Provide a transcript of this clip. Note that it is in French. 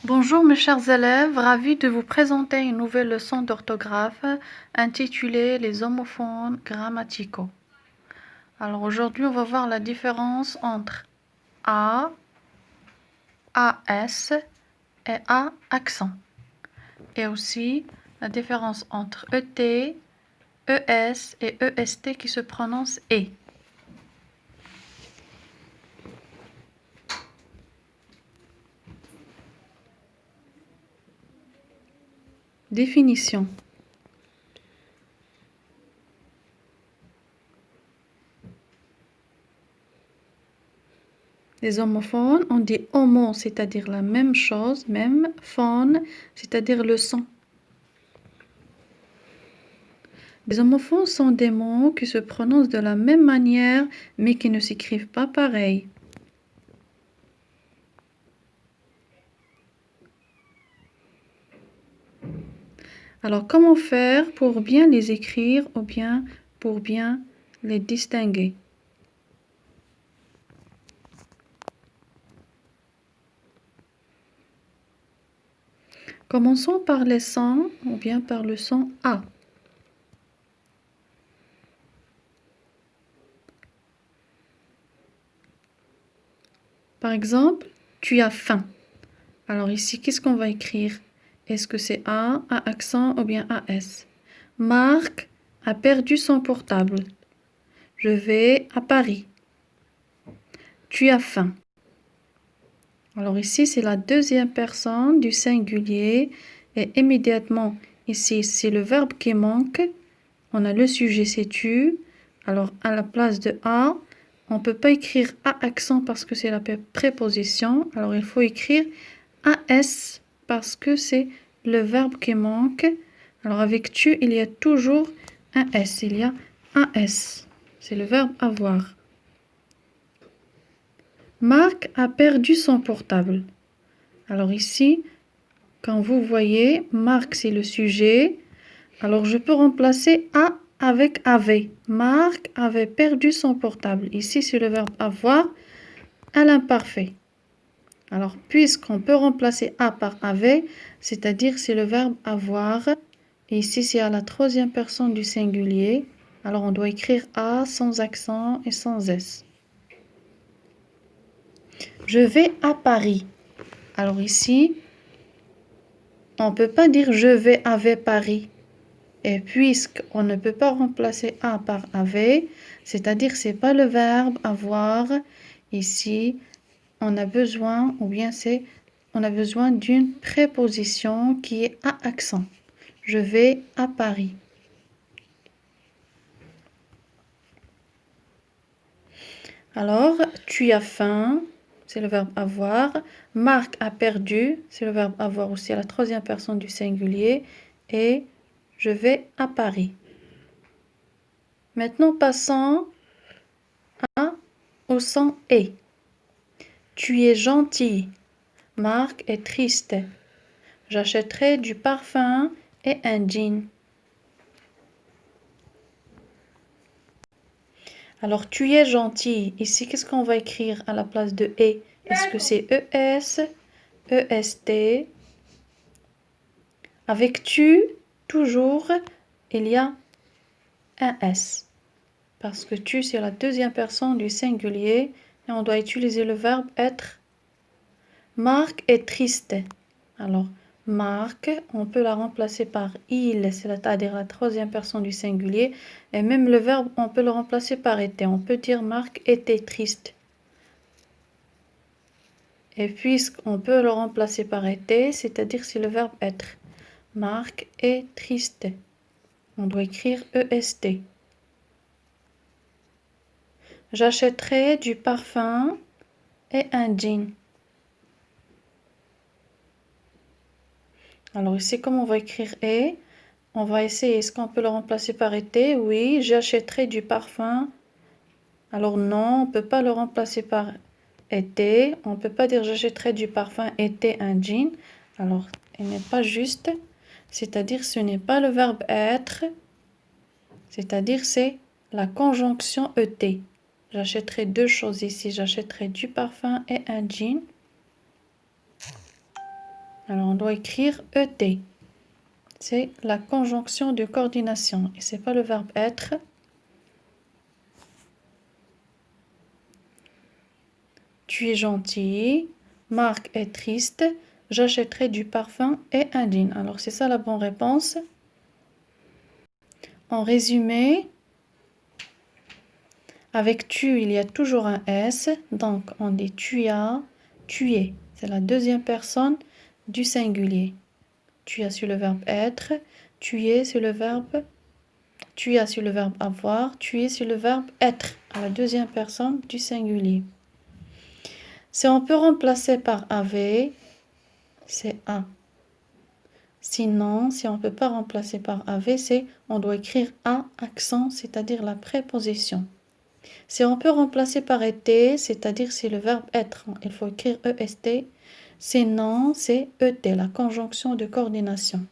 Bonjour mes chers élèves, ravi de vous présenter une nouvelle leçon d'orthographe intitulée Les homophones grammaticaux. Alors aujourd'hui on va voir la différence entre A, AS et A accent. Et aussi la différence entre ET, ES et EST qui se prononcent E. Définition. Les homophones, on dit homo, c'est-à-dire la même chose, même, phone, c'est-à-dire le son. Les homophones sont des mots qui se prononcent de la même manière, mais qui ne s'écrivent pas pareil. Alors, comment faire pour bien les écrire ou bien pour bien les distinguer? Commençons par les sons ou bien par le son A. Par exemple, tu as faim. Alors ici, qu'est-ce qu'on va écrire? Est-ce que c'est A accent ou bien AS? Marc a perdu son portable. Je vais à Paris. Tu as faim. Alors ici, c'est la deuxième personne du singulier et immédiatement, ici, c'est le verbe qui manque. On a le sujet, c'est tu. Alors, à la place de A, on ne peut pas écrire A accent parce que c'est la préposition. Alors, il faut écrire AS parce que c'est le verbe qui manque. Alors, avec tu, il y a toujours un S. Il y a un S. C'est le verbe avoir. Marc a perdu son portable. Alors ici, quand vous voyez, Marc, c'est le sujet. Alors, je peux remplacer A avec avait. Marc avait perdu son portable. Ici, c'est le verbe avoir à l'imparfait. Alors, puisqu'on peut remplacer A par avait, c'est-à-dire c'est le verbe avoir. Et ici, c'est à la troisième personne du singulier. Alors, on doit écrire A sans accent et sans S. Je vais à Paris. Alors ici, on ne peut pas dire je vais avec Paris. Et puisqu'on ne peut pas remplacer A par avait, c'est-à-dire c'est pas le verbe avoir, ici, on a besoin, ou bien c'est, on a besoin d'une préposition qui est à accent. Je vais à Paris. Alors, tu as faim, c'est le verbe avoir. Marc a perdu, c'est le verbe avoir aussi à la troisième personne du singulier. Et je vais à Paris. Maintenant, passons au son et. Tu es gentil. Marc est triste. J'achèterai du parfum et un jean. Alors, tu es gentil. Ici, qu'est-ce qu'on va écrire à la place de et? Est-ce que c'est ES, EST? Avec tu, toujours, il y a un S. Parce que tu, c'est la deuxième personne du singulier et on doit utiliser le verbe être. Marc est triste. Alors, Marc, on peut la remplacer par il, c'est-à-dire la troisième personne du singulier. Et même le verbe, on peut le remplacer par était. On peut dire Marc était triste. Et puisqu'on peut le remplacer par était, c'est-à-dire c'est le verbe être. Marc est triste. On doit écrire EST. J'achèterai du parfum et un jean. Alors ici, comme on va écrire et, on va essayer, est-ce qu'on peut le remplacer par été? Oui, j'achèterai du parfum. Alors non, on ne peut pas le remplacer par été. On ne peut pas dire j'achèterai du parfum été un jean. Alors, il n'est pas juste. C'est-à-dire, ce n'est pas le verbe être. C'est-à-dire, c'est la conjonction ET. J'achèterai deux choses ici. J'achèterai du parfum et un jean. Alors, on doit écrire ET. C'est la conjonction de coordination et c'est pas le verbe être. Tu es gentil. Marc est triste. J'achèterai du parfum et un jean. Alors, c'est ça la bonne réponse. En résumé, avec tu, il y a toujours un S. Donc, on dit tu as, tu es. C'est la deuxième personne du singulier. Tu as sur le verbe être. Tu es sur le verbe. Tu as sur le verbe avoir. Tu es sur le verbe être. À la deuxième personne du singulier. Si on peut remplacer par avait, c'est a. Sinon, si on ne peut pas remplacer par avait, c'est on doit écrire a accent, c'est-à-dire la préposition. Si on peut remplacer par été, c'est-à-dire c'est le verbe être, il faut écrire est. Sinon, c'est et, la conjonction de coordination.